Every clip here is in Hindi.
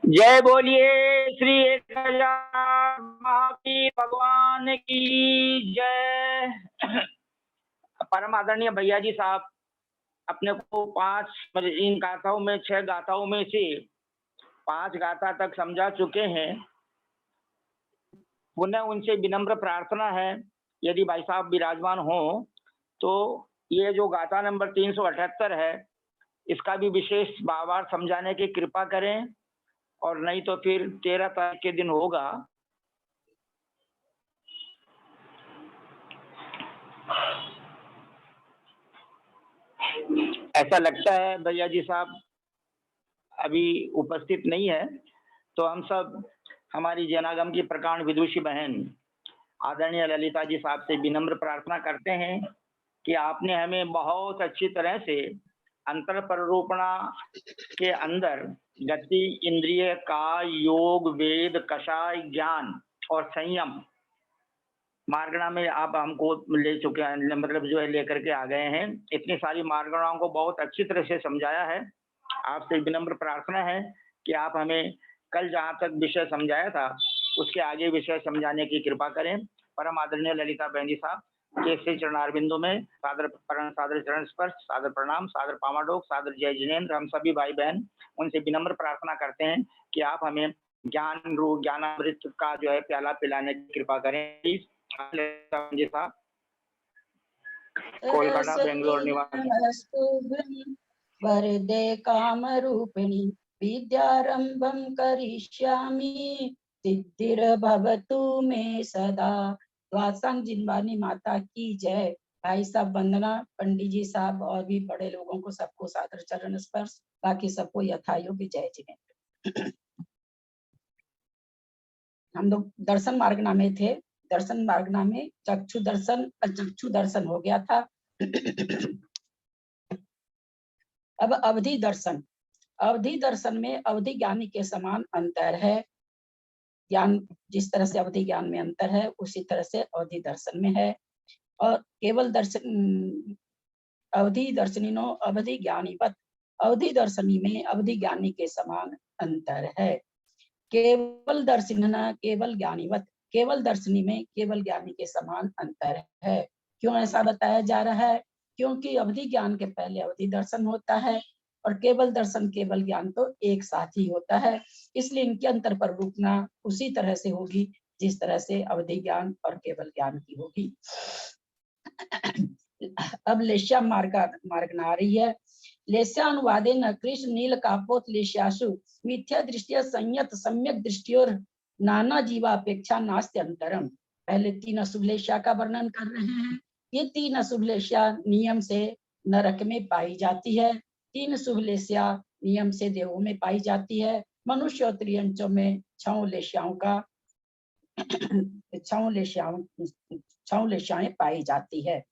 जय बोलिए श्री 1000 महावीर भगवान की जय। परम आदरणीय भैया जी साहब अपने को 5 इन गाथाओं में 6 गाथाओं में से 5 गाथा तक समझा चुके हैं। पुनः उनसे विनम्र प्रार्थना है, यदि भाई साहब विराजमान हो तो ये जो गाथा नंबर 378 है इसका भी विशेष बार समझाने की कृपा करें, और नहीं तो फिर 13 तारीख के दिन होगा। ऐसा लगता है भैया जी साहब अभी उपस्थित नहीं है, तो हम सब हमारी जनागम की प्रकांड विदुषी बहन आदरणीय ललिता जी साहब से विनम्र प्रार्थना करते हैं कि आपने हमें बहुत अच्छी तरह से अंतर प्ररूपणा के अंदर गति, इंद्रिय, काय, योग, वेद, कषाय, ज्ञान और संयम मार्गणा में आप हमको ले चुके हैं, मतलब जो है लेकर के आ गए हैं। इतनी सारी मार्गणाओं को बहुत अच्छी तरह से समझाया है। आपसे विनम्र प्रार्थना है कि आप हमें कल जहाँ तक विषय समझाया था उसके आगे विषय समझाने की कृपा करें। परम आदरणीय ललिता बहन जी साहब के श्री चरणारविंदों में सादर चरण स्पर्श, सादर प्रणाम, सादर पामाडोक, सादर जय जिनेन्द्र। हम सभी भाई बहन उनसे विनम्र प्रार्थना करते हैं कि आप हमें ज्ञान रूप ज्ञानामृत का जो है प्याला पिलाने की कृपा करें। जी साहब कोलकाता बेंगलोर निवास। वरदे काम रूपिणी विद्यारंभं करिष्यामि सिद्धिर्भवतु मे सदा। वासंग जिनवानी माता की जय। भाई साहब वंदना, पंडित जी साहब और भी बड़े लोगों को सबको सादर चरण स्पर्श, बाकी सबको यथायोग्य जय जिनेन्द्र। हम लोग दर्शन मार्गना में थे। दर्शन मार्गना में चक्षु दर्शन हो गया था। अब अवधि दर्शन में अवधि ज्ञानी के समान अंतर है। ज्ञान जिस तरह से अवधि ज्ञान में अंतर है उसी तरह से अवधि दर्शन में है। और केवल दर्शन अवधि दर्शनिनो अवधि ज्ञानीवत, अवधि दर्शनी में अवधि ज्ञानी के समान अंतर है। केवल दर्शनिना केवल ज्ञानीवत, केवल दर्शनी में केवल ज्ञानी के समान अंतर है। क्यों ऐसा बताया जा रहा है? क्योंकि अवधि ज्ञान के पहले अवधि दर्शन होता है और केवल दर्शन केवल ज्ञान तो एक साथ ही होता है। इसलिए इनके अंतर पर रूपना उसी तरह से होगी जिस तरह से अवधि ज्ञान और केवल ज्ञान की होगी। अब लेश्या मार्ग आ रही है। लेस्यानुवादे न कृष्ण नील कापोत लेश्यासु मिथ्या दृष्टिया संयत सम्यक दृष्टियों नाना जीवापेक्षा नास्त्य अंतरम। पहले 3 अशुभ लेश्या का वर्णन कर रहे हैं। ये 3 अशुभ लेश्या नियम से नरक में पाई जाती है, 3 शुभ लेश्या नियम से देवों में पाई जाती है। मनुष्य और त्रियंचों में 6 लेश्याएं पाई जाती है।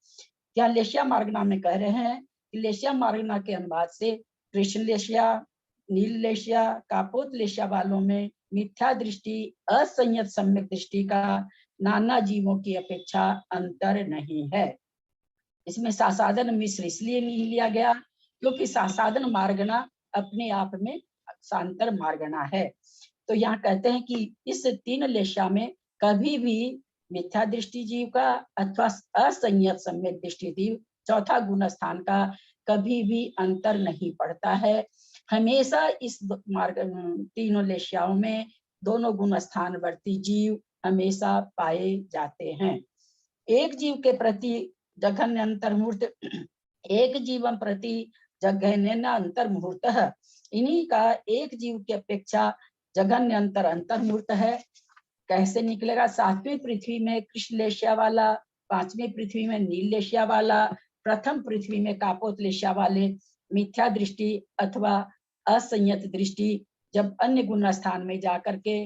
क्या लेश्या मार्गना में कह रहे हैं कि लेश्या मार्गना के अनुवाद से कृष्ण लेश्या, नील लेश्या, कापोत लेश्या वालों में मिथ्या दृष्टि, असंयत सम्यक दृष्टि का नाना जीवों की अपेक्षा अंतर नहीं है। इसमें सासाधन मिश्र इसलिए नहीं लिया गया क्योंकि सासाधन मार्गना अपने आप में सांतर मार्गना है। तो यहाँ कहते हैं कि इस 3 लेश्या में कभी भी मिथ्या दृष्टि जीव का अथवा असंयत सम्यक दृष्टि जीव चौथा गुण स्थान का कभी भी अंतर नहीं पड़ता है। हमेशा इस मार्ग 3 लेश्याओं में दोनों गुण स्थान वर्ती जीव हमेशा पाए जाते हैं। एक जीव के प्रति जघन्य अंतर्मूर्त, एक जीवन प्रति जघन्य अंतर्मूर्त है। इन्हीं का एक जीव की अपेक्षा जघन्य अंतर्मूर्त है। कैसे निकलेगा? 7वीं पृथ्वी में कृष्ण लेश्या वाला, 5वीं पृथ्वी में नील लेश्या वाला, प्रथम पृथ्वी में कापोत लेश्या वाले मिथ्या दृष्टि अथवा असंयत दृष्टि जब अन्य गुण स्थान में जाकर के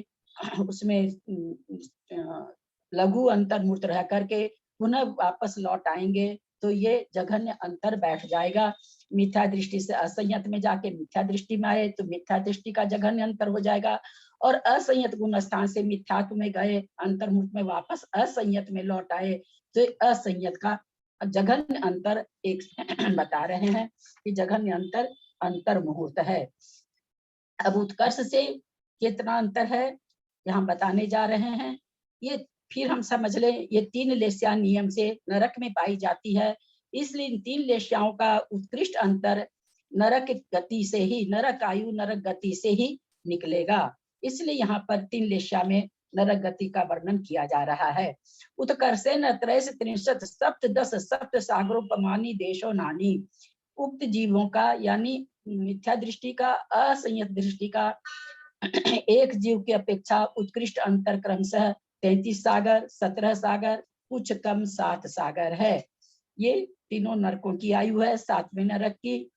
उसमें लघु अंतर्मूर्त रह करके पुनः वापस लौट आएंगे तो ये जघन्य अंतर बैठ जाएगा। मिथ्या दृष्टि से असंयत में जाके मिथ्या दृष्टि में आए तो मिथ्या दृष्टि का जघन्य अंतर हो जाएगा, और असंयत गुण स्थान से मिथ्यात्व में गए अंतर्मुख में वापस असंयत में लौट आए तो असंयत का जघन्य अंतर एक बता रहे हैं कि जघन्य अंतर अंतर मुहूर्त है। अब उत्कर्ष से कितना अंतर है यहाँ बताने जा रहे हैं। ये फिर हम समझ लें, ये 3 लेस्या नियम से नरक में पाई जाती है, इसलिए इन 3 लेस्याओं का उत्कृष्ट अंतर नरक गति से ही, नरक आयु नरक गति से ही निकलेगा। इसलिए यहाँ पर 3 लेस्या में नरक गति का वर्णन किया जा रहा है। उत्कर्षेण त्रैश त्रिंशत् सप्तदश सप्त सागरोपमानी देशो नानी। उक्त जीवों का यानी मिथ्या दृष्टि का, असंयत दृष्टि का एक जीव की अपेक्षा उत्कृष्ट अंतर क्रमशः 33 सागर, 17 सागर, कुछ कम 7 सागर है। ये तीनों नरकों की आयु है, 7वें नरक की,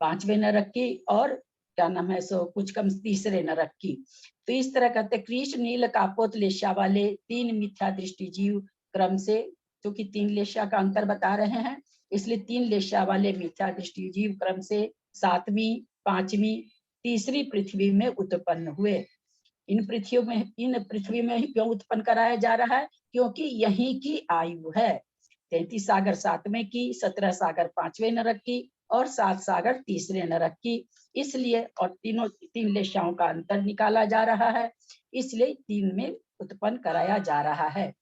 5वें नरक की और क्या नाम है सो कुछ कम 3रे नरक की। तो इस तरह कहते कृष्ण नील कापोत लेशा वाले 3 मिथ्या दृष्टि जीव क्रम से, क्योंकि 3 लेशा का अंतर बता रहे हैं, इसलिए 3 लेशा वाले मिथ्या दृष्टि जीव क्रम से 7वीं, 5वीं, 3री पृथ्वी में उत्पन्न हुए। इन पृथ्वी में ही क्यों उत्पन्न कराया जा रहा है? क्योंकि यहीं की आयु है। 33 सागर 7वें की, 17 सागर 5वें नरक की और 7 सागर 3रे नरक की। इसलिए और 3 लेशाओं का अंतर निकाला जा रहा है, इसलिए 3 में उत्पन्न कराया जा रहा है।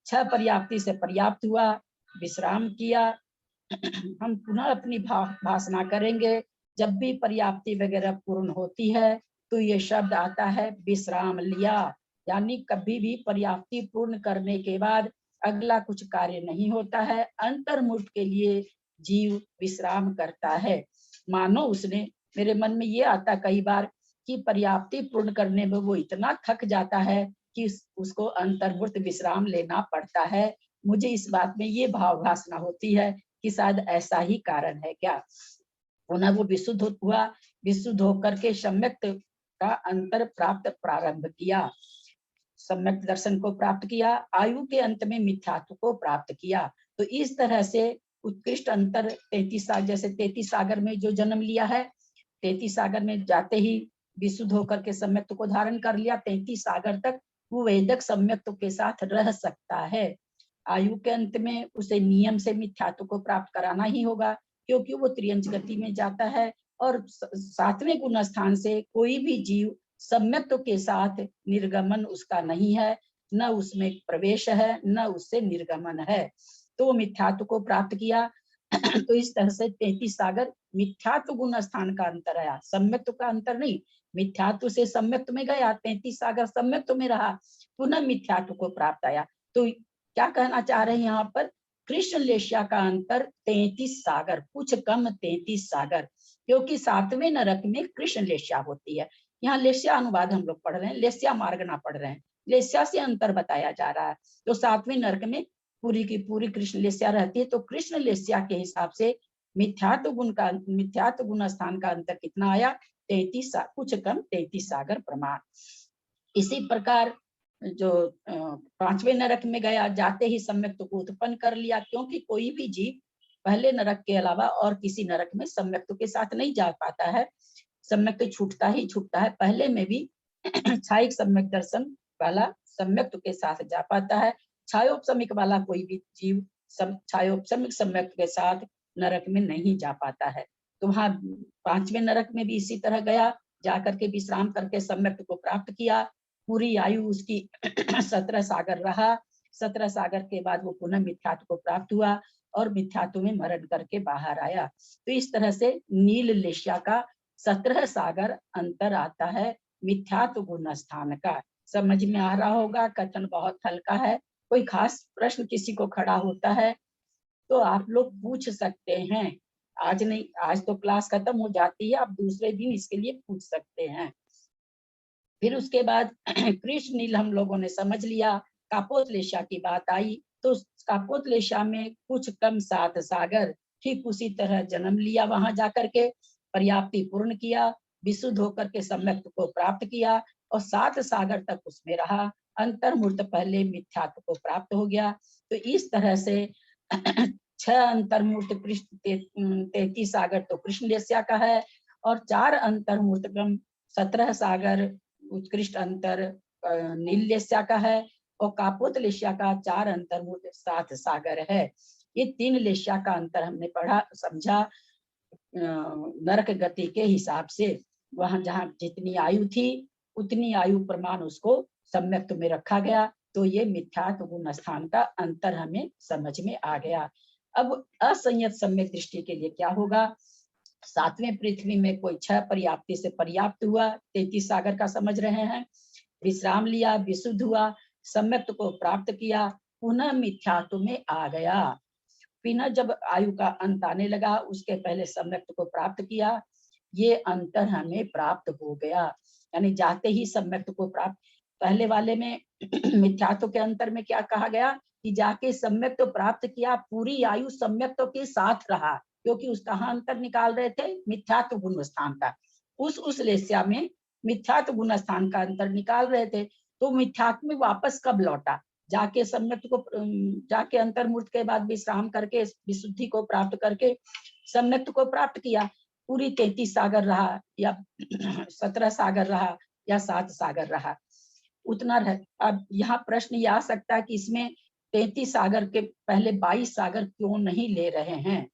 6 पर्याप्ति से पर्याप्त हुआ, विश्राम किया। हम पुनः अपनी भाषणा करेंगे। जब भी पर्याप्ति वगैरह पूर्ण होती है तो ये शब्द आता है विश्राम लिया, यानी कभी भी पर्याप्ति पूर्ण करने के बाद अगला कुछ कार्य नहीं होता है, अंतर्मुक्त के लिए जीव विश्राम करता है। मानो उसने, मेरे मन में ये आता कई बार कि पर्याप्ति पूर्ण करने में वो इतना थक जाता है कि उसको अंतर्मुक्त विश्राम लेना पड़ता है। मुझे इस बात में ये भाव भासना होती है कि शायद ऐसा ही कारण है क्या। पुनः वो विशुद्ध हुआ, विशुद्ध होकर के सम्यक का अंतर प्राप्त प्रारंभ किया, सम्यक दर्शन को प्राप्त किया, आयु के अंत में मिथ्यात्व को प्राप्त किया। तो इस तरह से उत्कृष्ट अंतर 33 सागर, जैसे 33 सागर में जो जन्म लिया है, 33 सागर में जाते ही विशुद्ध होकर के सम्यक्त्व को धारण कर लिया, 33 सागर तक वो वेदक सम्यक्त्व के साथ रह सकता है। आयु के अंत में उसे नियम से मिथ्यात्व को प्राप्त कराना ही होगा, क्योंकि वो त्रियंच गति में जाता है और 7वें गुण स्थान से कोई भी जीव सम्यक्त्व के साथ निर्गमन उसका नहीं है, न उसमें प्रवेश है न उससे निर्गमन है। तो मिथ्यात्व को प्राप्त किया। तो इस तरह से 33 सागर मिथ्यात्व गुण स्थान का अंतर आया, सम्यक्त्व का अंतर नहीं। मिथ्यात्व से सम्यक्त्व में गया, 33 सागर सम्यक्त्व में रहा, पुनः मिथ्यात्व को प्राप्त आया। तो क्या कहना चाह रहे हैं यहाँ पर? कृष्ण लेश्या का अंतर 33 सागर, कुछ कम 33 सागर, क्योंकि 7वें नरक में कृष्ण लेश्या होती है। यहाँ लेश्या अनुवाद हम लोग पढ़ रहे हैं, लेश्या मार्गना पढ़ रहे हैं, लेश्या से अंतर बताया जा रहा है। तो 7वें नरक में पूरी की पूरी कृष्ण लेश्या रहती है, तो कृष्ण लेश्या के हिसाब से मिथ्यात्व गुण स्थान का अंतर कितना आया? 33, कुछ कम 33 सागर प्रमाण। इसी प्रकार जो 5वें नरक में गया, जाते ही सम्यक्त्व को उत्पन्न कर लिया, क्योंकि कोई भी जीव पहले नरक के अलावा और किसी नरक में सम्यक्त्व के साथ नहीं जा पाता है, सम्यक्त्व छूटता ही छूटता है। पहले में भी छायिक सम्यक दर्शन वाला सम्यक्त्व के साथ जा पाता है, छायोपशमिक वाला कोई भी जीव छायोपशमिक सम्यक्त्व के साथ नरक में नहीं जा पाता है। तो वहाँ 5वें नरक में भी इसी तरह गया, जाकर के विश्राम करके सम्यक्त्व को प्राप्त किया। पूरी आयु उसकी 17 सागर रहा, 17 सागर के बाद वो पुनः मिथ्यात्व को प्राप्त हुआ और मिथ्यात्व में मरण करके बाहर आया। तो इस तरह से नील लेश्या का 17 सागर अंतर आता है मिथ्यात्व गुण स्थान का। समझ में आ रहा होगा, कथन बहुत हल्का है। कोई खास प्रश्न किसी को खड़ा होता है तो आप लोग पूछ सकते हैं, आज नहीं, आज तो क्लास खत्म हो जाती है, आप दूसरे दिन इसके लिए पूछ सकते हैं। फिर उसके बाद कृष्ण नील हम लोगों ने समझ लिया, कापोत लेशा की बात आई, तो कापोत लेशा में कुछ कम 7 सागर, ठीक उसी तरह जन्म लिया, वहां जाकर के पर्याप्ति पूर्ण किया, विशुद्ध होकर के सम्यक्त्व को प्राप्त किया और 7 सागर तक उसमें रहा, अंतर्मूर्त पहले मिथ्यात्व को प्राप्त हो गया। तो इस तरह से 6 अंतर्मूर्त कृष्ण 33 सागर तो कृष्ण लेस्या का है और 4 अंतर्मूर्त 17 सागर उत्कृष्ट अंतर नील लेस्या का है और कापोत लेस्या का 4 अंतर्मूर्त 7 सागर है। ये 3 लेस्या का अंतर हमने पढ़ा समझा नरक गति के हिसाब से। वहां जहां जितनी आयु थी उतनी आयु प्रमाण उसको सम्यक्त में रखा गया। तो ये मिथ्यात्व गुण स्थान का अंतर हमें समझ में आ गया। अब असंयत सम्यक दृष्टि के लिए क्या होगा? सातवें पृथ्वी में कोई 6 पर्याप्ति से पर्याप्त हुआ, 33 सागर का समझ रहे हैं, विश्राम लिया, विशुद्ध हुआ, सम्यक्त को प्राप्त किया, पुनः मिथ्यात्व में आ गया। पुनः जब आयु का अंत आने लगा, उसके पहले सम्यक्त को प्राप्त किया, ये अंतर हमें प्राप्त हो गया। यानी जाते ही सम्यक्त को प्राप्त, पहले वाले में मिथ्यात्व के अंतर में क्या कहा गया कि जाके सम्यक्त प्राप्त किया, पूरी आयु सम्यक्त के साथ रहा, क्योंकि उसका अंतर निकाल रहे थे मिथ्यात्व गुण स्थान का। उस लेस्या में मिथ्यात्व गुण स्थान का अंतर निकाल रहे थे, तो मिथ्यात्व में वापस कब लौटा? जाके सम्यक्त को, जाके अंतर्मूर्त के बाद विश्राम करके विशुद्धि को प्राप्त करके सम्यक्त को प्राप्त किया। पूरी 33 सागर रहा या 17 सागर रहा या 7 सागर रहा, उतना रह। अब यहाँ प्रश्न ये आ सकता है कि इसमें 33 सागर के पहले 22 सागर क्यों नहीं ले रहे हैं?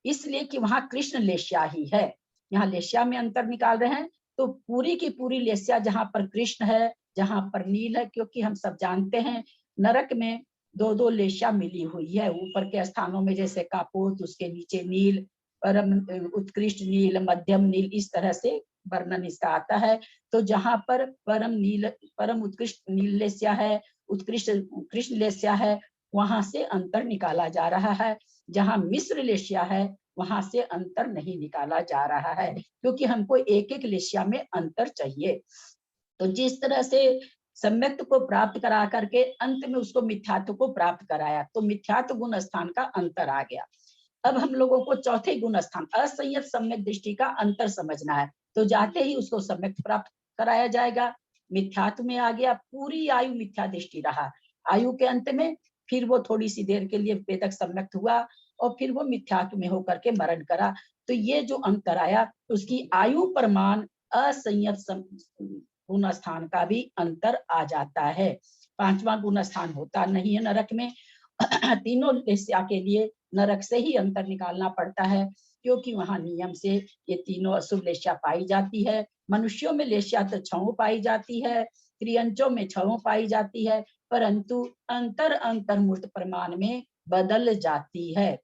इसलिए कि वहां कृष्ण लेस्या ही है, यहाँ लेस्या में अंतर निकाल रहे हैं। तो पूरी की पूरी लेस्या जहां पर कृष्ण है, जहां पर नील है, क्योंकि हम सब जानते हैं नरक में 2-2 लेस्या मिली हुई है। ऊपर के स्थानों में जैसे कापोत, उसके नीचे नील, परम उत्कृष्ट नील, मध्यम नील, इस तरह से वर्णन इसका आता है। तो जहां पर परम नील, परम उत्कृष्ट नील लेस्या है, उत्कृष्ट कृष्ण लेस्या है, वहां से अंतर निकाला जा रहा है। जहां मिश्र लेस्या है वहां से अंतर नहीं निकाला जा रहा है, क्योंकि हमको एक एक लेस्या में अंतर चाहिए। तो जिस तरह से सम्यक्त को प्राप्त करा करके अंत में उसको मिथ्यात्व को प्राप्त कराया, तो मिथ्यात्व गुण स्थान का अंतर आ गया। अब हम लोगों को चौथे गुण स्थान असंयत सम्यक दृष्टि का अंतर समझना है। तो जाते ही उसको सम्यक्त प्राप्त कराया जाएगा, मिथ्यात्व में आ गया, पूरी आयु मिथ्या दृष्टि रहा। आयु के अंत में फिर वो थोड़ी सी देर के लिए वेदक सम्यक्त हुआ और फिर वो मिथ्यात्व में होकर के मरण करा। तो ये जो अंतर आया, उसकी आयु प्रमाण असंयत गुण स्थान का भी अंतर आ जाता है। 5वां गुण स्थान होता नहीं है नरक में। तीनों लेस्या के लिए नरक से ही अंतर निकालना पड़ता है, क्योंकि वहां नियम से ये तीनों अशुभ लेस्या पाई जाती है। मनुष्यों में लेस्या तो 6 पाई जाती है, त्रियंचों में 6 पाई जाती है, परंतु अंतर्मूर्त प्रमाण में बदल जाती है।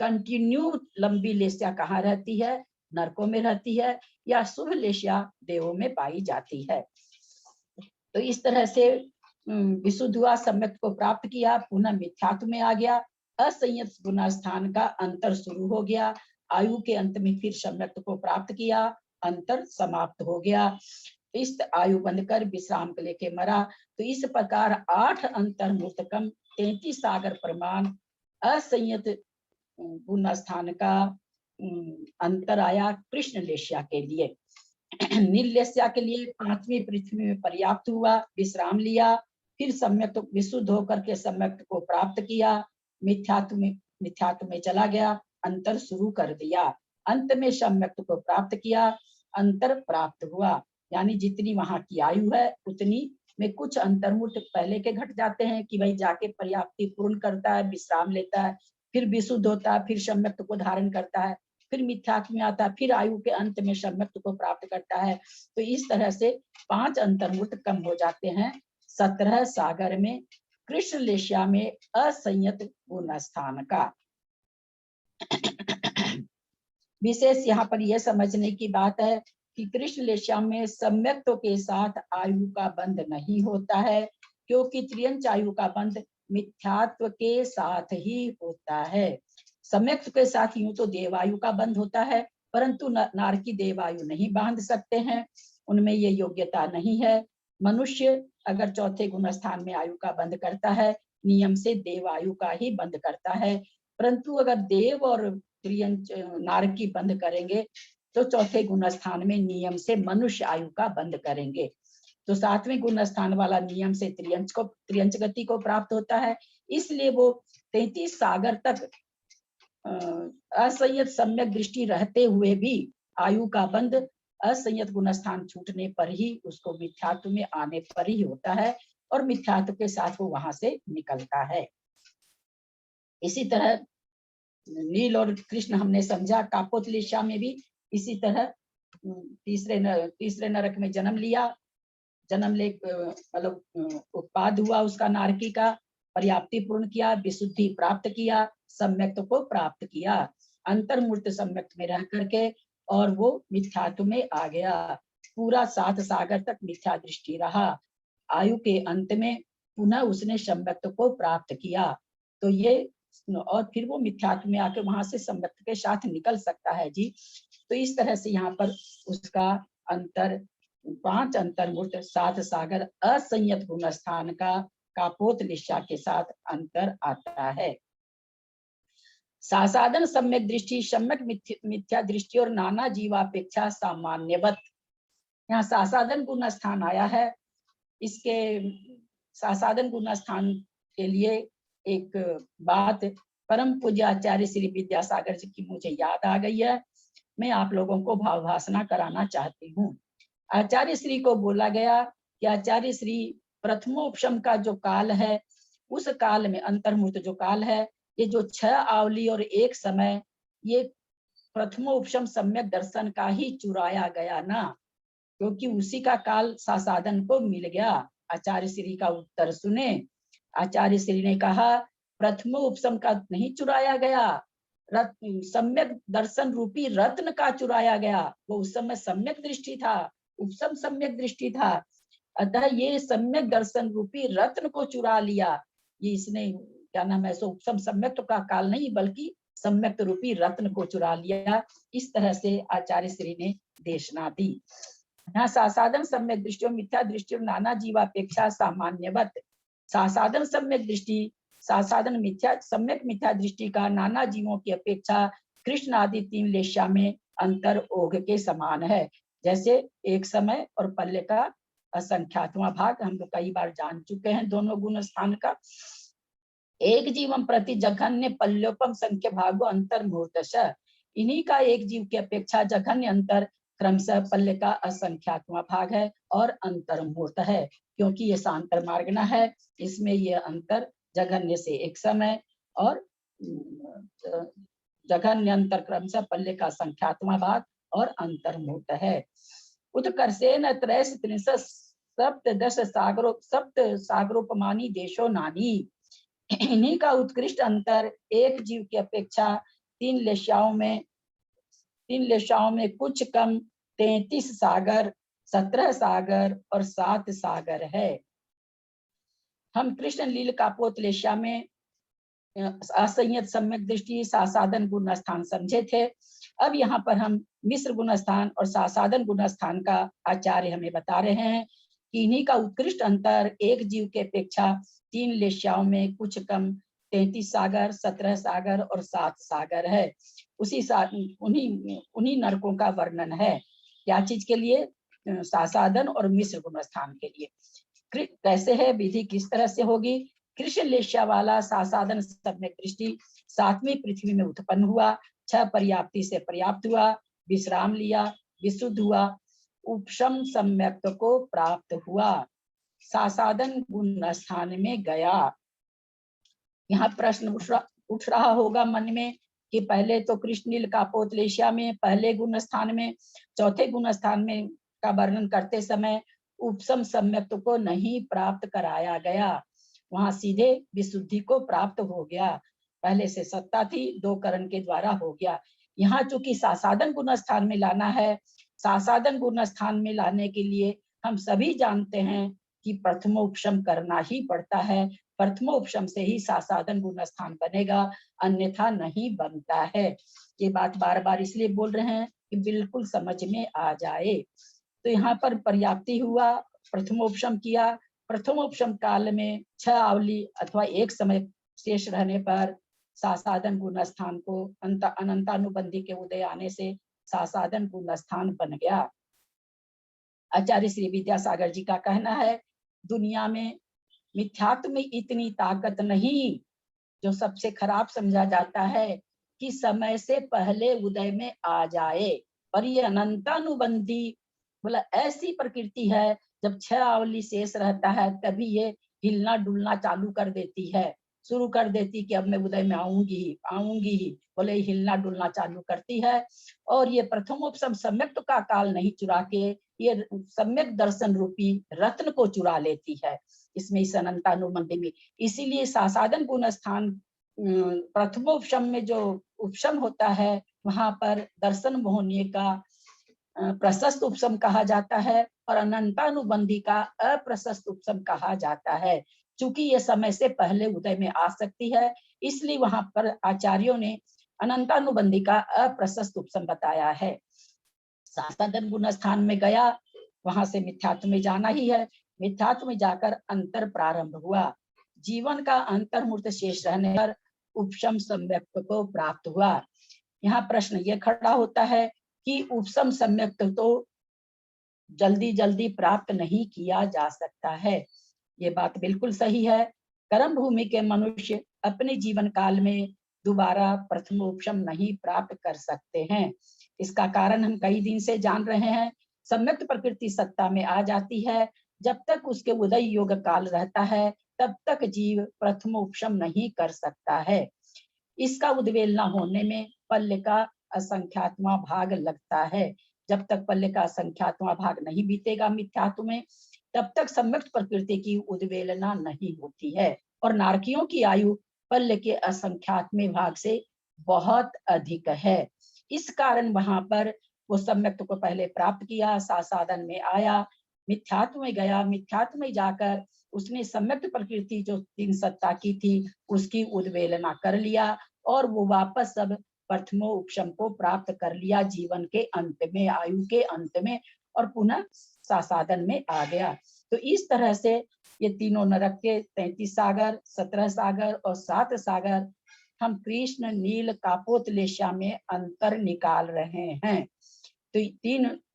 कंटिन्यू लंबी लेस्या कहाँ रहती है? नरकों में रहती है, या शुभ लेस्या देवों में पाई जाती है। तो इस तरह से विशुद्ध हुआ, सम्यक्त को प्राप्त किया, पुनः मिथ्यात्व में आ गया, असंयत गुण स्थान का अंतर शुरू हो गया, आयु के अंत में फिर सम्यक्त को प्राप्त किया, अंतर समाप्त हो गया। इस आयु बंधकर विश्राम के लेके मरा। तो इस प्रकार 8 अंतर्मूर्तकम 33 सागर प्रमाण असंयत गुण स्थान का अंतर आया कृष्ण लेस्या के लिए। नील लेस्या के लिए 5वीं पृथ्वी में पर्याप्त हुआ, विश्राम लिया, फिर सम्यक्त विशुद्ध होकर के सम्यक्त को प्राप्त किया, मिथ्यात्व में चला गया, अंतर शुरू कर दिया, अंत में सम्यक्त को प्राप्त किया, अंतर प्राप्त हुआ। यानी जितनी वहां की आयु है उतनी में कुछ अंतर्मूर्त पहले के घट जाते हैं कि भाई जाके पर्याप्ति पूर्ण करता है, विश्राम लेता है, फिर विशुद्ध होता है, फिर सम्यक्त को धारण करता है, फिर मिथ्यात्व में आता है, फिर आयु के अंत में सम्यक्त को प्राप्त करता है। तो इस तरह से 5 अंतर्मूर्त कम हो जाते हैं 17 सागर में कृष्ण लेस्या में असंयत गुण स्थान का। विशेष यहाँ पर यह समझने की बात है कि कृष्ण लेस्या में सम्यक्तों के साथ आयु का बंध नहीं होता है, क्योंकि त्रियंच आयु का बंध मिथ्यात्व के साथ ही होता है। सम्यक्त के साथ यूं तो देवायु का बंध होता है, परंतु नारकी देवायु नहीं बांध सकते हैं, उनमें ये योग्यता नहीं है। मनुष्य अगर चौथे गुण स्थान में आयु का बंध करता है, नियम से देवायु का ही बंध करता है, परंतु अगर देव और त्रियंच नारकी बंध करेंगे तो चौथे गुण स्थान में नियम से मनुष्य आयु का बंध करेंगे। तो 7वें गुण स्थान वाला नियम से त्रियंच गति को प्राप्त होता है, इसलिए वो 33 सागर तक असंयत सम्यक दृष्टि रहते हुए भी आयु का बंध असंयत गुण स्थान छूटने पर ही, उसको मिथ्यात्व में आने पर ही होता है, और मिथ्यात्व के साथ वो वहां से निकलता है। इसी तरह नील और कृष्ण हमने समझा, कापोत लेस्या में भी इसी तरह तीसरे नरक में जन्म लिया, जन्म ले मतलब उत्पाद हुआ उसका नारकी का, पर्याप्ति पूर्ण किया, विशुद्धि प्राप्त किया, सम्यक्त को प्राप्त किया, अंतर्मूर्त सम्यक्त में रह करके, और वो मिथ्यात्व में आ गया। पूरा 7 सागर तक मिथ्या दृष्टि रहा। आयु के अंत में पुनः उसने सम्यक्त को प्राप्त किया। तो ये, और फिर वो मिथ्यात्व में आके वहां से सम्यक्त के साथ निकल सकता है जी। तो इस तरह से यहाँ पर उसका अंतर, 5 अंतर्मूर्त 7 सागर असंयत गुण स्थान का कापोत लिशा के साथ अंतर आता है। सासाधन सम्यक दृष्टि, सम्यक मिथ्या दृष्टि और नाना जीवापेक्षा सामान्यवत। यहाँ सासाधन गुण स्थान आया है। इसके सासाधन गुण स्थान के लिए एक बात परम पूज्य आचार्य श्री विद्यासागर जी की मुझे याद आ गई है। मैं आप लोगों को भावभाषणा कराना चाहती हूँ। आचार्य श्री को बोला गया कि आचार्य श्री प्रथमोपशम का जो काल है, उस काल में अंतर्मूर्त जो काल है, ये जो 6 आवली और 1 समय, ये प्रथमोपशम सम्यक दर्शन का ही चुराया गया ना, क्योंकि उसी का काल सासाधन को मिल गया। आचार्य श्री का उत्तर सुने। आचार्य श्री ने कहा प्रथमोपशम का नहीं चुराया गया, सम्यक दर्शन रूपी रत्न का चुराया गया। वो उस समय सम्यक दृष्टि था, उपशम सम्यक दृष्टि था, अतः ये सम्यक दर्शन रूपी रत्न को चुरा लिया। ये इसने क्या नाम है, सो उपशम सम्यक का काल नहीं बल्कि सम्यक रूपी रत्न को चुरा लिया। इस तरह से आचार्य श्री ने देशना दी। यहाँ सासाधन सम्यक दृष्टि और मिथ्या दृष्टि और नाना जीवापेक्षा सामान्यवत। सासाधन सम्यक दृष्टि, सासाधन मिथ्या सम्यक मिथ्या दृष्टि का नाना जीवों की अपेक्षा कृष्ण आदि 3 लेशा में अंतर ओघ के समान है। जैसे एक समय और पल्ले का असंख्यातवां भाग हम लोग कई बार जान चुके हैं दोनों गुण स्थान का। एक जीवम प्रति जघन्य पल्योपम संख्य भागो अंतर्मूर्तश। इन्हीं का एक जीव की अपेक्षा जघन्य अंतर क्रमशः पल्ले का असंख्यातवां भाग है और अंतर्मूर्त है, क्योंकि ये शांतर मार्गना है। इसमें ये अंतर जघन्य से एक समय और जघन्य अंतर क्रमशः पल्ले का संख्यातवां भाग और अंतर्मूर्त है। उत्कर्षेण त्रयश त्रिंशत् सप्तदश सप्त सागरोपमानी देशो नानी। इन्हीं का उत्कृष्ट अंतर एक जीव की अपेक्षा 3 लेशाओं में कुछ कम 33 सागर, 17 सागर और 7 सागर है। हम कृष्ण लील कापोत लेशा में असंयत सम्यक दृष्टि सासाधन गुण स्थान समझे थे। अब यहाँ पर हम मिश्र गुण स्थान और सासाधन गुण स्थान का आचार्य हमें बता रहे हैं कि इन्हीं का उत्कृष्ट अंतर एक जीव के अपेक्षा 3 लेशाओं में कुछ कम 33 सागर, 17 सागर और 7 सागर है। उन्हीं नरकों का वर्णन है। क्या चीज के लिए? सासाधन और मिश्र गुण स्थान के लिए। कैसे है, विधि किस तरह से होगी? कृष्ण लेशा वाला सासाधन सम्यक दृष्टि 7वीं पृथ्वी में उत्पन्न हुआ, 6 पर्याप्ति से पर्याप्त हुआ, विश्राम लिया, विशुद्ध हुआ, उपशम सम्यक्त को प्राप्त हुआ, सासाधन गुण स्थान में गया। यहाँ प्रश्न उठ रहा होगा मन में कि पहले तो कृष्णनील कापोत लेशा में पहले गुण स्थान में, चौथे गुण स्थान में का वर्णन करते समय उपशम सम्यक्त को नहीं प्राप्त कराया गया, वहां सीधे विशुद्धि को प्राप्त हो गया। पहले से सत्ता थी, 2 करण के द्वारा हो गया। यहाँ चूंकि सासाधन गुण स्थान में लाना है, सासाधन गुण स्थान में लाने के लिए हम सभी जानते हैं कि प्रथमोपशम करना ही पड़ता है। प्रथमोपशम से ही सासाधन गुण स्थान बनेगा, अन्यथा नहीं बनता है। ये बात बार बार इसलिए बोल रहे हैं कि बिल्कुल समझ में आ जाए। तो यहाँ पर पर्याप्ति हुआ, प्रथमोपशम किया। प्रथमोपशम काल में 6 आवली अथवा एक समय शेष रहने पर सासाधन गुण स्थान को अनंतानुबंधी के उदय आने से सासाधन गुण स्थान बन गया। आचार्य श्री विद्यासागर जी का कहना है, दुनिया में मिथ्यात्व में इतनी ताकत नहीं, जो सबसे खराब समझा जाता है कि समय से पहले उदय में आ जाए, पर ये अनंतानुबंधी बोला ऐसी प्रकृति है, जब 6 आवली शेष रहता है तभी ये हिलना डुलना चालू कर देती है। शुरू कर देती कि अब मैं उदय में आऊंगी ही, बोले हिलना डुलना चालू करती है। और ये प्रथमोपसम सम्यक का काल नहीं चुरा के ये सम्यक दर्शन रूपी रत्न को चुरा लेती है इसमें, इस अनंतानुबंधी में। इसीलिए सासादन गुण स्थान प्रथमोपशम में जो उपशम होता है वहां पर दर्शन मोहनीय का प्रशस्त उपशम कहा जाता है और अनंतानुबंधी का अप्रशस्त उपशम कहा जाता है। चूंकि ये समय से पहले उदय में आ सकती है, इसलिए वहां पर आचार्यों ने अनंतानुबंधी का अप्रशस्त उपशम बताया है। सासादन गुण स्थान में गया, वहां से मिथ्यात्व में जाना ही है। मिथ्यात्व में जाकर अंतर प्रारंभ हुआ, जीवन का अंतर्मूर्त शेष रहने पर उपशम सम्यक्त को प्राप्त हुआ। यहाँ प्रश्न ये खड़ा होता है कि उपशम सम्यक्त तो जल्दी जल्दी प्राप्त नहीं किया जा सकता है। ये बात बिल्कुल सही है। कर्म भूमि के मनुष्य अपने जीवन काल में दोबारा प्रथमोपशम नहीं प्राप्त कर सकते हैं। इसका कारण हम कई दिन से जान रहे हैं। सम्यक्त प्रकृति सत्ता में आ जाती है, जब तक उसके उदय योग काल रहता है तब तक जीव प्रथमोपशम नहीं कर सकता है। इसका उद्वेल न होने में पल्ले का असंख्यात्मा भाग लगता है। जब तक पल्ले का असंख्यात्मा भाग नहीं बीतेगा मिथ्यात्व में, तब तक सम्यक्त प्रकृति की उद्वेलना नहीं होती है। और नारकियों की आयु पल्ले के असंख्यात्म भाग से बहुत अधिक है। इस कारण वहां पर वो सम्यक्त को पहले प्राप्त किया, सासादन में आया, मिथ्यात्व में गया, मिथ्यात्व में जाकर उसने सम्यक्त प्रकृति जो तीन सत्ता की थी उसकी उद्वेलना कर लिया और वो वापस सब प्रथमो उपशम को प्राप्त कर लिया जीवन के अंत में, आयु के अंत में, और पुनः सासादन में आ गया। तो इस तरह से ये तीनों नरक के 33 सागर, 17 सागर और 7 सागर हम कृष्ण नील कापोतलेशा में अंतर निकाल रहे हैं। तो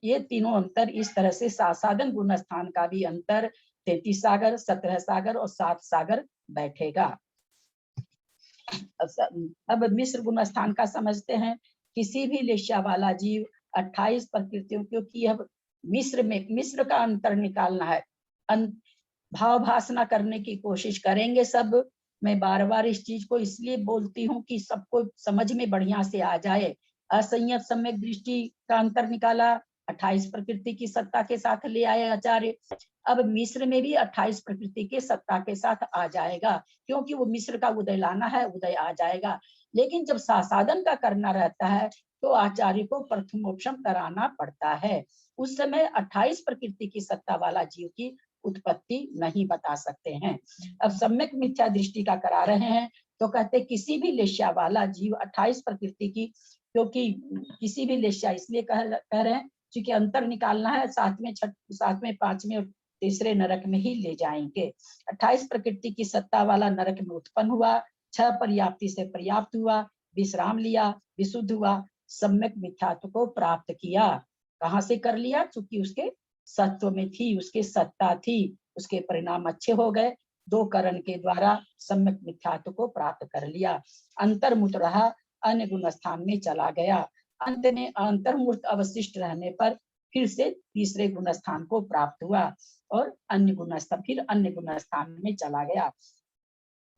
ये तीनों अंतर इस तरह से सासादन गुण स्थान का भी अंतर 33 सागर, 17 सागर और 7 सागर बैठेगा। अब मिश्र गुण स्थान का समझते हैं। किसी भी लेशा वाला जीव 28 प्रकृतियों, क्योंकि अब मिश्र का अंतर निकालना है, भाव भासना करने की कोशिश करेंगे सब। मैं बार बार इस चीज को इसलिए बोलती हूँ कि सबको समझ में बढ़िया से आ जाए। असंयत सम्यक दृष्टि का अंतर निकाला, 28 प्रकृति की सत्ता के साथ ले आए आचार्य। अब मिश्र में भी 28 प्रकृति के सत्ता के साथ आ जाएगा, क्योंकि वो मिश्र का उदय लाना है, उदय आ जाएगा। लेकिन जब सासादन का करना रहता है तो आचार्य को प्रथमोपशम कराना पड़ता है। उस समय 28 प्रकृति की सत्ता वाला जीव की उत्पत्ति नहीं बता सकते हैं। अब सम्यक मिथ्या दृष्टि का करा रहे हैं तो कहते किसी भी लेश्या वाला जीव 28 प्रकृति की, क्योंकि किसी भी लेश्या इसलिए कह रहे हैं क्योंकि अंतर निकालना है, 7वें 7वें 5वें और तीसरे नरक में ही ले जाएंगे। 28 प्रकृति की सत्ता वाला नरक में उत्पन्न हुआ, 6 पर्याप्ति से पर्याप्त हुआ, विश्राम लिया, विशुद्ध हुआ, सम्यक मिथ्यात्व को प्राप्त किया। कहाँ से कर लिया? चूंकि उसके सत्व में थी, उसके सत्ता थी, उसके परिणाम अच्छे हो गए। 2 करण के द्वारा सम्यक मिथ्यात्व को प्राप्त कर लिया। अंतर्मुत रहा, अन्य गुण स्थान में चला गया। अंत में अंतर्मूर्त अवशिष्ट रहने पर फिर से तीसरे गुण स्थान को प्राप्त हुआ और अन्य गुण स्थान, फिर अन्य गुण स्थान में चला गया,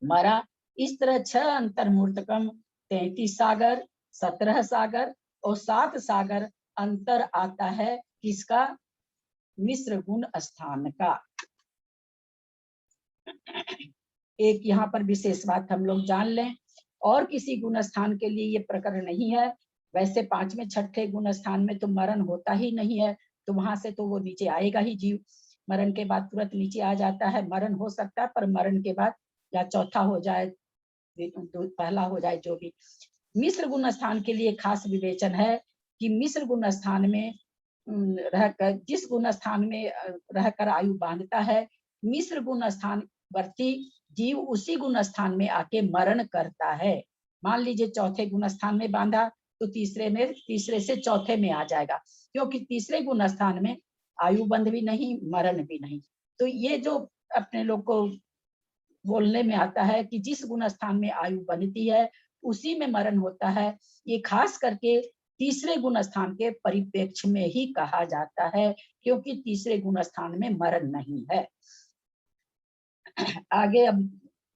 मरा। इस तरह 6 अंतर्मूर्तकम, 33 सागर, 17 सागर और 7 सागर अंतर आता है किसका? मिश्र गुण स्थान का। एक यहाँ पर विशेष बात हम लोग जान लें, और किसी गुण स्थान के लिए ये प्रकरण नहीं है। वैसे 5वें 6ठे गुण स्थान में तो मरण होता ही नहीं है, तो वहां से तो वो नीचे आएगा ही जीव। मरण के बाद तुरंत नीचे आ जाता है। मरण हो सकता है पर मरण के बाद या चौथा हो जाए, पहला हो जाए, जो भी। मिश्र गुण स्थान के लिए खास विवेचन है कि मिश्र गुण स्थान में रहकर, जिस गुण स्थान में रहकर आयु बांधता है, मिश्र गुण स्थान वर्ती जीव उसी गुण स्थान में आके मरण करता है। मान लीजिए चौथे गुण स्थान में बांधा तो तीसरे से चौथे में आ जाएगा, क्योंकि तीसरे गुण स्थान में आयु बंध भी नहीं, मरण भी नहीं। तो ये जो अपने लोग को बोलने में आता है कि जिस गुण स्थान में आयु बनती है उसी में मरण होता है, ये खास करके तीसरे गुण स्थान के परिप्रेक्ष्य में ही कहा जाता है, क्योंकि तीसरे गुण स्थान में मरण नहीं है। आगे अब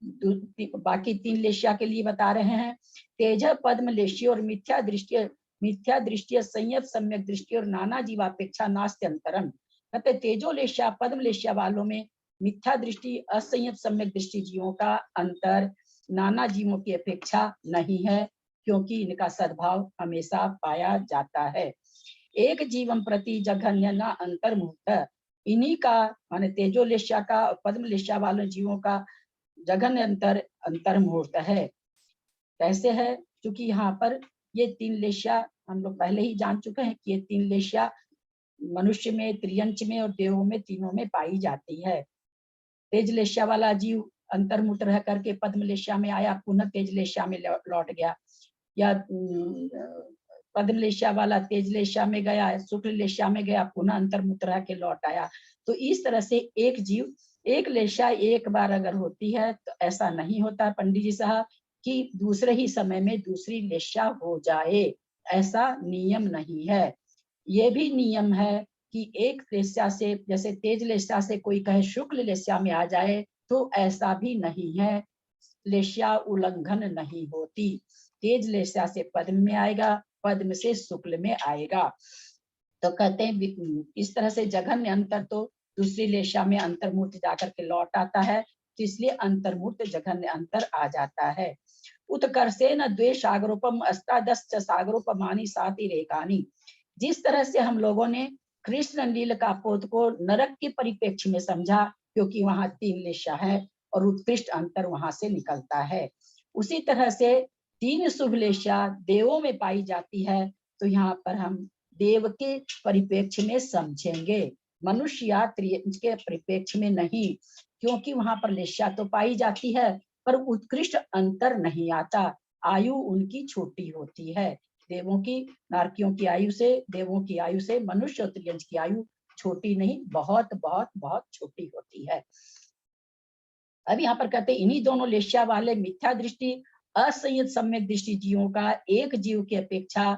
बाकी 3 लेशिया के लिए बता रहे हैं। तेज पद्म लेशिया और मिथ्या दृष्टि संयत सम्यक दृष्टि और नाना जीवापेक्षा नास्ति अंतरम। कहते तेजो लेशिया पद्म लेशिया वालों में मिथ्या दृष्टि असंयत सम्यक दृष्टि जीवों का अंतर नाना जीवों की अपेक्षा नहीं है, क्योंकि इनका सद्भाव हमेशा पाया जाता है। एक जीवन प्रति जघन्य न अंतर्मुक्त। इन्हीं का माने तेजो लेशिया का और पद्म लेशिया वाले जीवों का जघन्य अंतर्मुहूर्त है। कैसे है? क्योंकि यहाँ पर ये 3 लेशिया हम लोग पहले ही जान चुके हैं कि ये 3 लेशिया मनुष्य में, त्रियंच में और देवों में, तीनों में पाई जाती है। तेज लेशिया वाला जीव अंतर्मुक्त रह करके पद्म लेशिया में आया, पुनः तेज लेशिया में लौट गया, या पद्म लेशिया वाला तेज लेशिया में गया, शुक्ल लेशिया में गया, पुनः अंतर्मुक्त रह के लौट आया। तो इस तरह से एक जीव एक लेशिया एक बार अगर होती है तो ऐसा नहीं होता पंडित जी साहब कि दूसरे ही समय में दूसरी लेशिया हो जाए, ऐसा नियम नहीं है। ये भी नियम है कि एक लेशिया से, जैसे तेज लेशिया से कोई कहे शुक्ल लेशिया में आ जाए, तो ऐसा भी नहीं है, लेशिया उल्लंघन नहीं होती। तेज लेशिया से पद्म में आएगा, पद्म से शुक्ल में आएगा। तो कहते हैं इस तरह से जघन्य अंतर तो दूसरी लेशिया में अंतर्मूर्त जाकर के लौट आता है, तो इसलिए अंतर्मूर्त जघन्य अंतर आ जाता है। उत्कर्षेण द्वे सागरोपम अष्टादश सागरोपमानी साति रेखानी। जिस तरह से हम लोगों ने कृष्ण लील का पोत को नरक के परिप्रेक्ष्य में समझा, क्योंकि वहां 3 लेशिया है और उत्कृष्ट अंतर वहां से निकलता है, उसी तरह से 3 शुभ लेशिया देवों में पाई जाती है, तो यहाँ पर हम देव के परिप्रेक्ष्य में समझेंगे, मनुष्य या त्रियंच के परिप्रेक्ष्य में नहीं, क्योंकि वहां पर लेशिया तो पाई जाती है पर उत्कृष्ट अंतर नहीं आता, आयु उनकी छोटी होती है। देवों की, नारकियों की आयु से, देवों की आयु से मनुष्य और त्रियंच की आयु छोटी नहीं, बहुत बहुत बहुत छोटी होती है। अब यहाँ पर कहते हैं इन्हीं दोनों लेशिया वाले मिथ्या दृष्टि असंयत सम्यक दृष्टि जीवों का एक जीव की अपेक्षा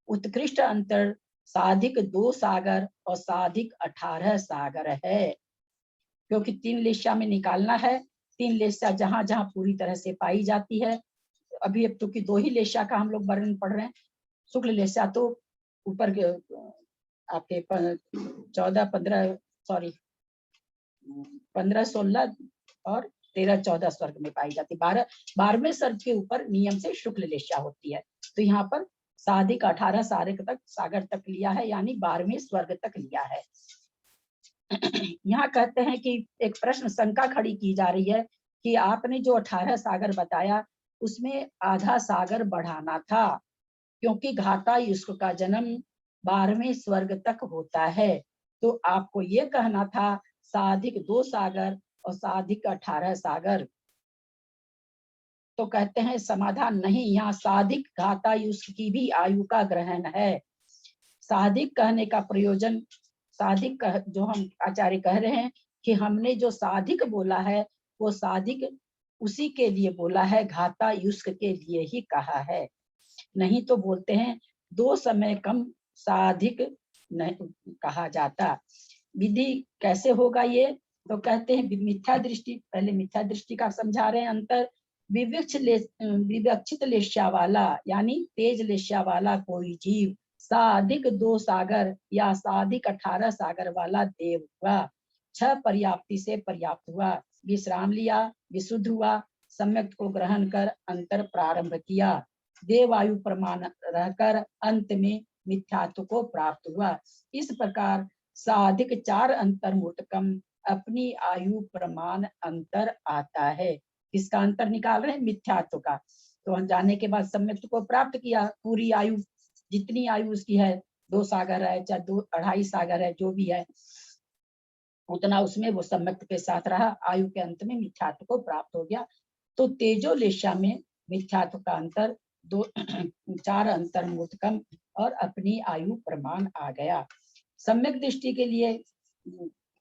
उत्कृष्ट अंतर साधिक 2 सागर और साधिक 18 सागर है। क्योंकि 3 लेशिया में निकालना है, 3 लेशिया जहां जहां पूरी तरह से पाई जाती है। अभी अब क्योंकि 2 ही लेशिया का हम लोग वर्णन पढ़ रहे हैं, शुक्ल लेशिया तो ऊपर आपके 15, 16 और 13, 14 स्वर्ग में पाई जाती है। 12वें स्वर्ग के ऊपर नियम से शुक्ल लेशिया होती है। तो यहाँ पर साधिक 18 सागर तक लिया है, यानी 12वें स्वर्ग तक लिया है। यहाँ कहते हैं कि एक प्रश्न शंका खड़ी की जा रही है कि आपने जो 18 सागर बताया उसमें आधा सागर बढ़ाना था, क्योंकि घाटा युष्क का जन्म 12वें स्वर्ग तक होता है, तो आपको ये कहना था साधिक 2 सागर और साधिक 18 सागर। तो कहते हैं समाधान नहीं, यहाँ साधिक घाता युष्क की भी आयु का ग्रहण है। साधिक कहने का प्रयोजन, साधिक जो हम आचार्य कह रहे हैं कि हमने जो साधिक बोला है वो साधिक उसी के लिए बोला है, घाता युष्क के लिए ही कहा है, नहीं तो बोलते हैं 2 समय कम साधिक नहीं कहा जाता। विधि कैसे होगा ये? तो कहते हैं मिथ्या दृष्टि, पहले मिथ्या दृष्टि का समझा रहे हैं अंतर। विवक्षित लेशिया वाला यानी तेज लेशिया वाला कोई जीव साधिक 2 सागर या साधिक 18 सागर वाला देव हुआ, 6 पर्याप्ति से पर्याप्त हुआ, विश्राम लिया, विशुद्ध हुआ, सम्यक को ग्रहण कर अंतर प्रारंभ किया, देवायु प्रमाण रहकर अंत में मिथ्यात्व को प्राप्त हुआ। इस प्रकार साधिक 4 अंतर्मुतकम अपनी आयु प्रमाण अंतर आता है। इसका अंतर निकाल रहे हैं मिथ्यात्व का। तो हम जाने के बाद सम्यक को प्राप्त किया, पूरी आयु जितनी आयु उसकी है, 2 सागर है चाहे 2 2.5 सागर है, जो भी है उतना उसमें वो सम्यक के साथ रहा, आयु के अंत में मिथ्यात्व को प्राप्त हो गया। तो तेजो लेशा में मिथ्यात्व का अंतर 4 अंतर्मुतकम और अपनी आयु प्रमाण आ गया। सम्यक दृष्टि के लिए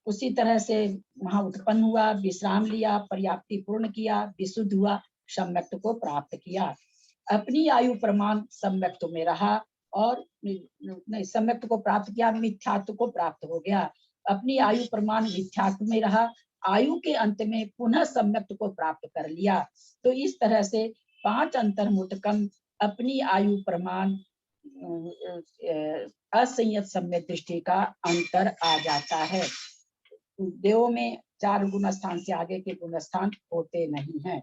उसी तरह से वहां उत्पन्न हुआ, विश्राम लिया, पर्याप्ति पूर्ण किया, विशुद्ध हुआ, सम्यक्त को प्राप्त किया, अपनी आयु प्रमाण सम्यक्त में रहा और नहीं सम्यक्त को प्राप्त किया, मिथ्यात्व को प्राप्त हो गया, अपनी आयु प्रमाण मिथ्यात्व में रहा आयु के अंत में पुनः सम्यक्त को प्राप्त कर लिया। तो इस तरह से 5 अंतर्मुतकम अपनी आयु प्रमाण असंयत सम्यक दृष्टि का अंतर आ जाता है। देव में 4 गुण स्थान से आगे के गुण स्थान होते नहीं हैं।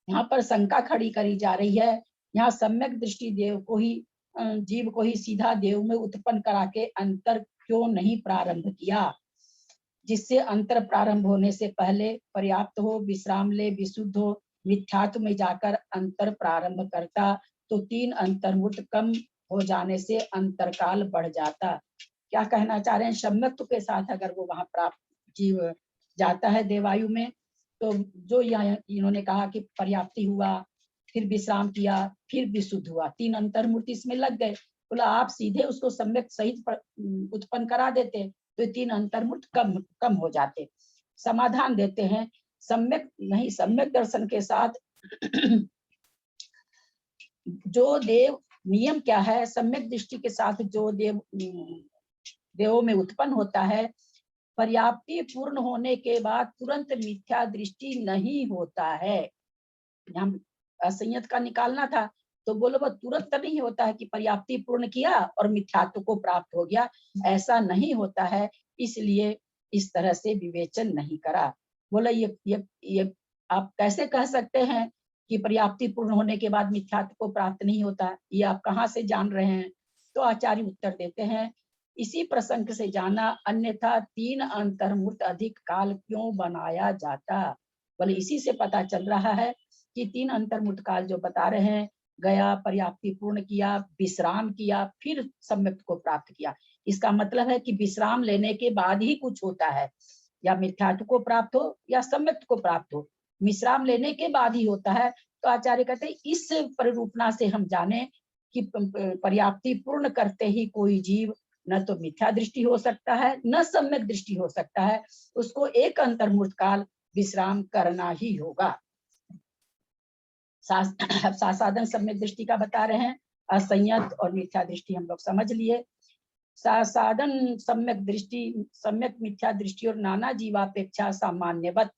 यहाँ पर शंका खड़ी करी जा रही है, यहाँ सम्यक दृष्टि देव को ही जीव को ही सीधा देव में उत्पन्न करा के अंतर क्यों नहीं प्रारंभ किया, जिससे अंतर प्रारंभ होने से पहले पर्याप्त हो, विश्राम ले, विशुद्ध हो, मिथ्यात्व में जाकर अंतर प्रारंभ करता तो 3 अंतर्मुक्त कम हो जाने से अंतरकाल बढ़ जाता। क्या कहना चाह रहे हैं, सम्यक्त्व के साथ अगर वो वहां प्राप्त जीव जाता है देवायु में, तो जो यहाँ इन्होंने कहा कि पर्याप्ति हुआ, फिर विश्राम किया, फिर विशुद्ध हुआ, 3 अंतर्मूर्ति इसमें लग गए। बोला आप सीधे उसको सम्यक सहित उत्पन्न करा देते तो 3 अंतर्मूर्त कम हो जाते। समाधान देते हैं, सम्यक नहीं, सम्यक दर्शन के साथ जो देव नियम क्या है, सम्यक दृष्टि के साथ जो देवों में उत्पन्न होता है, पर्याप्ति पूर्ण होने के बाद तुरंत मिथ्या दृष्टि नहीं होता है। हम असंयत का निकालना था तो बोलो वो तुरंत नहीं होता है कि पर्याप्ति पूर्ण किया और मिथ्यात्व को प्राप्त हो गया, ऐसा नहीं होता है। इसलिए इस तरह से विवेचन नहीं करा। बोला ये आप कैसे कह सकते हैं कि पर्याप्ति पूर्ण होने के बाद मिथ्यात्व को प्राप्त नहीं होता, ये आप कहाँ से जान रहे हैं? तो आचार्य उत्तर देते हैं, इसी प्रसंग से जाना, अन्यथा 3 अंतर्मूर्त अधिक काल क्यों बनाया जाता। बोले इसी से पता चल रहा है कि 3 अंतर्मूर्त काल जो बता रहे हैं, गया, पर्याप्ति पूर्ण किया, विश्राम किया, फिर सम्यक्त को प्राप्त किया। इसका मतलब है कि विश्राम लेने के बाद ही कुछ होता है, या मिथ्यात्व को प्राप्त हो या सम्यक्त को प्राप्त हो, विश्राम लेने के बाद ही होता है। तो आचार्य कहते हैं इस परिरूपणा से हम जाने कि पर्याप्ति पूर्ण करते ही कोई जीव न तो मिथ्या दृष्टि हो सकता है, न सम्यक दृष्टि हो सकता है, उसको एक अंतर्मूर्त काल विश्राम करना ही होगा। साधन सम्यक दृष्टि का बता रहे हैं, असंयत और मिथ्या दृष्टि हम लोग समझ लिए। साधन सम्यक दृष्टि, सम्यक मिथ्या दृष्टि और नाना जीवापेक्षा सामान्यवत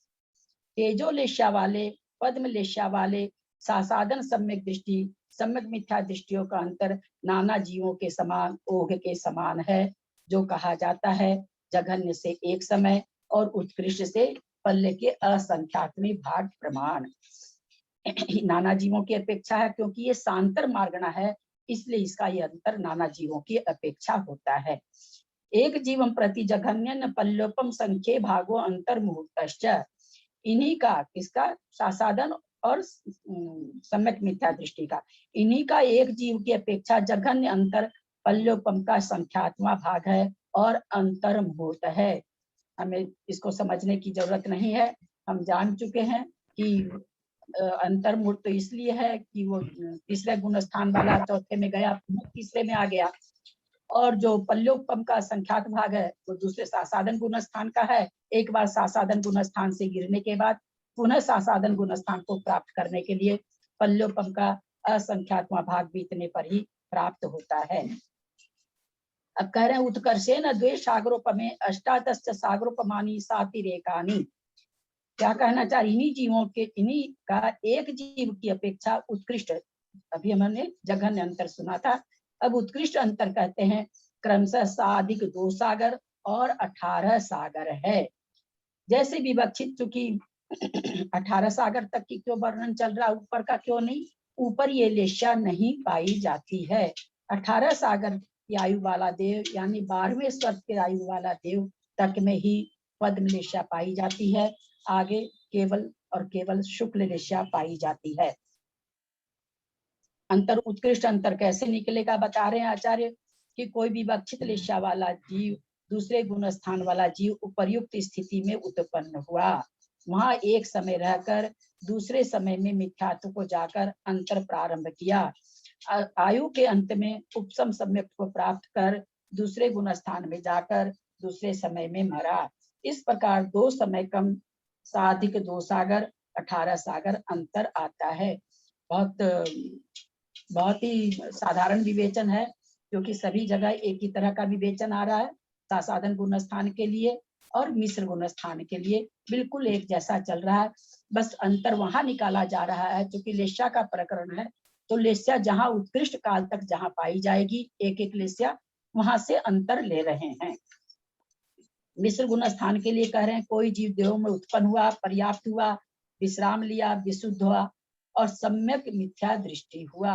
तेजोलेशा वाले, पद्मलेशा वाले साधन सम्यक दृष्टि, सम्यक मिथ्या दृष्टियों का अंतर नाना जीवों के समान, ओघ के समान है, जो कहा जाता है जघन्य से एक समय और उत्कृष्ट से पल्ले के असंख्यात में भाग प्रमाण। नाना जीवों की अपेक्षा है क्योंकि ये सांतर मार्गना है, इसलिए इसका ये अंतर नाना जीवों की अपेक्षा होता है। एक जीवम प्रति जघन्य पल्लोपम संख्ये भागो अंतर्मुहूर्तश्च, इन्हीं का, किसका, साधन और सम्यक मिथ्या दृष्टि का, इन्हीं का एक जीव की अपेक्षा जघन्य अंतर पल्लोपम का संख्यात्मा भाग है और अंतर्मुहूर्त है। हमें इसको समझने की जरूरत नहीं है, हम जान चुके हैं कि अंतर्मुहूर्त तो इसलिए है कि वो तीसरे गुण स्थान वाला चौथे में गया, तीसरे में आ गया, और जो पल्लोपम का संख्यात भाग है वो दूसरे साधन गुण स्थान का है। एक बार साधन गुण स्थान से गिरने के बाद पुनः साधन गुण स्थान को प्राप्त करने के लिए पल्लोपम का असंख्यात्मा भाग बीतने पर ही प्राप्त होता है। अब कह रहे हैं उत्कर्षेण द्वेष सागरोपमे अष्टादश सागरोपमानी सातिरेकानी। क्या कहना चाह, इन्हीं जीवों के, इन्हीं का एक जीव की अपेक्षा उत्कृष्ट, अभी हमने जघन्य अंतर सुना था, अब उत्कृष्ट अंतर कहते हैं क्रमशः साधिक 2 सागर और 18 सागर है। जैसे विवक्षित, चूंकि 18 सागर तक की क्यों वर्णन चल रहा, ऊपर का क्यों नहीं, ऊपर ये लेशा नहीं पाई जाती है। 18 सागर की आयु वाला देव यानी 12वें स्वर्ग के आयु वाला देव तक में ही पद्म लेशा पाई जाती है, आगे केवल और केवल शुक्ल लेशा पाई जाती है। अंतर, उत्कृष्ट अंतर कैसे निकलेगा बता रहे हैं आचार्य कि कोई विवक्षित लेशा वाला जीव दूसरे गुण स्थान वाला जीव उपर्युक्त स्थिति में उत्पन्न हुआ, वहां एक समय रहकर दूसरे समय में मिथ्यात्व को जाकर अंतर प्रारंभ किया, आयु के अंत में उपसम सम्यक को प्राप्त कर दूसरे गुण स्थान में जाकर दूसरे समय में मरा। इस प्रकार 2 समय कम साधिक 2 सागर 18 सागर अंतर आता है। बहुत ही साधारण विवेचन है, क्योंकि सभी जगह एक ही तरह का विवेचन आ रहा है साधन गुण स्थान के लिए। और मिश्र गुण स्थान के लिए बिल्कुल एक जैसा चल रहा है। बस अंतर वहां निकाला जा रहा है, क्योंकि लेस्या का प्रकरण है तो लेस्या जहां उत्कृष्ट काल तक जहां पाई जाएगी एक एक लेस्या, वहां से अंतर ले रहे हैं। मिश्र गुण स्थान के लिए कह रहे हैं कोई जीव देहों में उत्पन्न हुआ, पर्याप्त हुआ, विश्राम लिया, विशुद्ध हुआ और सम्यक मिथ्या दृष्टि हुआ,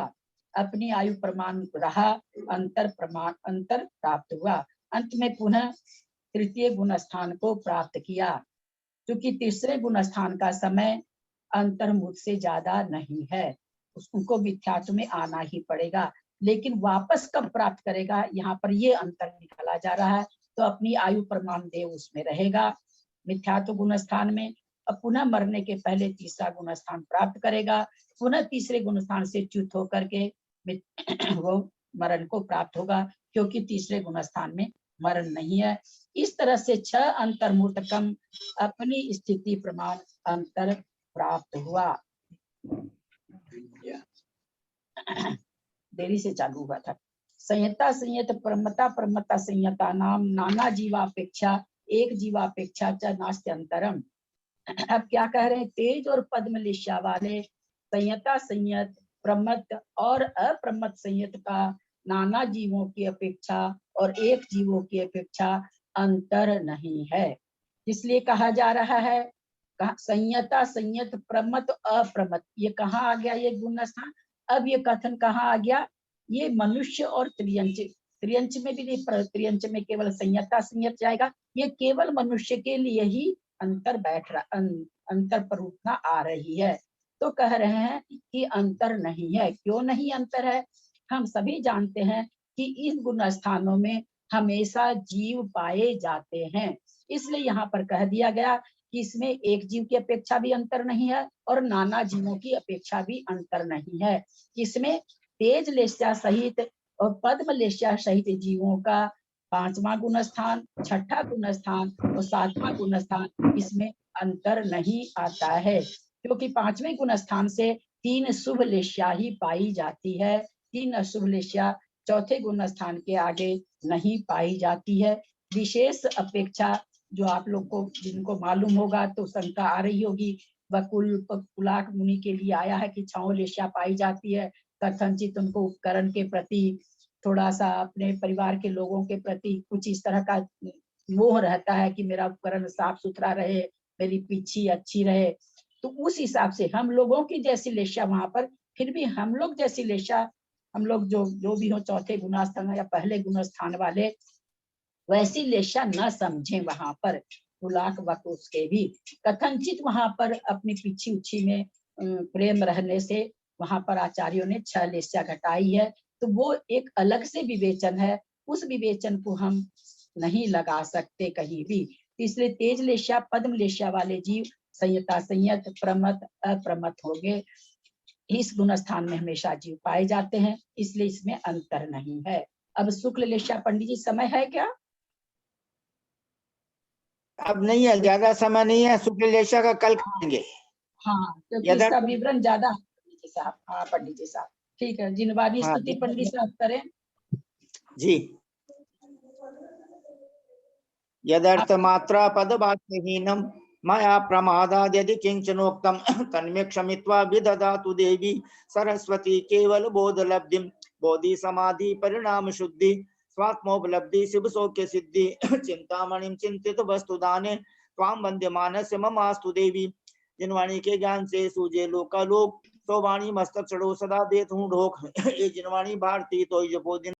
अपनी आयु प्रमाण रहा, अंतर प्राप्त हुआ, अंत में पुनः तृतीय गुण स्थान को प्राप्त किया। क्योंकि तीसरे गुण स्थान का समय अंतर्मुख से ज्यादा नहीं है, उनको मिथ्यात्व में आना ही पड़ेगा। लेकिन वापस कब प्राप्त करेगा, यहाँ पर ये अंतर निकाला जा रहा है। तो अपनी आयु प्रमाण देव उसमें रहेगा मिथ्यात्व गुण स्थान में, अब पुनः मरने के पहले तीसरा गुण स्थान प्राप्त करेगा, पुनः तीसरे गुण स्थान से च्युत होकर के वो मरण को प्राप्त होगा, क्योंकि तीसरे गुण स्थान में मरण नहीं है। इस तरह से 6 अंतर्मूर्तकम अपनी स्थिति प्रमाण अंतर प्राप्त हुआ। देरी से चालू हुआ था। संयता संयत प्रमता प्रमता संयता नाम नाना जीवापेक्षा एक जीवापेक्षा च नास्ति अंतरम। अब क्या कह रहे हैं, तेज और पद्म लिस्या वाले संयता संयत प्रमत और अप्रमत संयत का नाना जीवों की अपेक्षा और एक जीवों की अपेक्षा अंतर नहीं है। इसलिए कहा जा रहा है संयता संयत प्रमत अप्रमत, ये कहाँ आ गया ये गुण स्थान। अब ये कथन कहाँ आ गया, ये मनुष्य और त्रियंच, त्रियंच में भी नहीं, त्रियंच में केवल संयता संयत जाएगा, ये केवल मनुष्य के लिए ही अंतर बैठ रहा, अंतर प्ररूपता आ रही है। तो कह रहे हैं कि अंतर नहीं है। क्यों नहीं अंतर है, हम सभी जानते हैं कि इन गुण स्थानों में हमेशा जीव पाए जाते हैं, इसलिए यहाँ पर कह दिया गया कि इसमें एक जीव की अपेक्षा भी अंतर नहीं है और नाना जीवों की अपेक्षा भी अंतर नहीं है। इसमें तेज लेस्या सहित और पद्म लेस्या सहित जीवों का 5वां गुण स्थान, 6ठा गुण स्थान और 7वां गुण स्थान, इसमें अंतर नहीं आता है, क्योंकि 5वें गुण स्थान से 3 शुभ लेस्या ही पाई जाती है। 3 अशुभ लेस्या चौथे गुण स्थान के आगे नहीं पाई जाती है। विशेष अपेक्षा जो आप लोग को जिनको मालूम होगा तो शंका आ रही होगी, कुलाक मुनि के लिए आया है कि 6 लेस्या पाई जाती है, कथनचित उनको उपकरण के प्रति थोड़ा सा अपने परिवार के लोगों के प्रति कुछ इस तरह का मोह रहता है कि मेरा उपकरण साफ सुथरा रहे, मेरी पीछी अच्छी रहे, तो उस हिसाब से हम लोगों की जैसी लेस्या वहां पर, फिर भी हम लोग जैसी लेस्या, हम लोग जो भी हो चौथे गुणस्थान या पहले गुणस्थान वाले, वैसी लेस्या न समझे वहां पर कुलाक वक उसके भी कथनचित वहां पर अपनी पीछी उछी में प्रेम रहने से वहां पर आचार्यों ने 6 लेस्या घटाई है, तो वो एक अलग से विवेचन है, उस विवेचन को हम नहीं लगा सकते कहीं भी। इसलिए तेज लेस्या पद्म लेस्या वाले जीव संयता संयत प्रमत अप्रमत होंगे, इस गुण स्थान में हमेशा जीव पाए जाते हैं, इसलिए इसमें अंतर नहीं है। अब शुक्ल लेस्या पंडित जी समय है क्या? अब नहीं है, ज्यादा समय नहीं है, शुक्ल लेस्या का कल करेंगे। हाँ, क्योंकि इसका विवरण ज्यादा है पंडित जी साहब। हाँ पंडित जी साहब, ठीक है, जिनवादी स्तुति पंडित साहब करें जी। यदर्थ मात्रा पद वाक्यहीनम मया प्रमादाद यदि किंचनोक्तम तन्मे क्षमित्वा विदधातु देवी सरस्वती केवल बोध लब्धिम बोधि समाधि परिणाम शुद्धि स्वात्मोपलब्धि शिव सौख्य सिद्धि चिंतामणिम चिंतित वस्तु दाने त्वाम वंद्य मानस्य ममास्तु देवी। जिनवाणी के ज्ञान से सूझे लोकालोक, तो वाणी मस्तक चढ़ो सदा देत हूँ ढोक। ये जिनवाणी भारती तो ये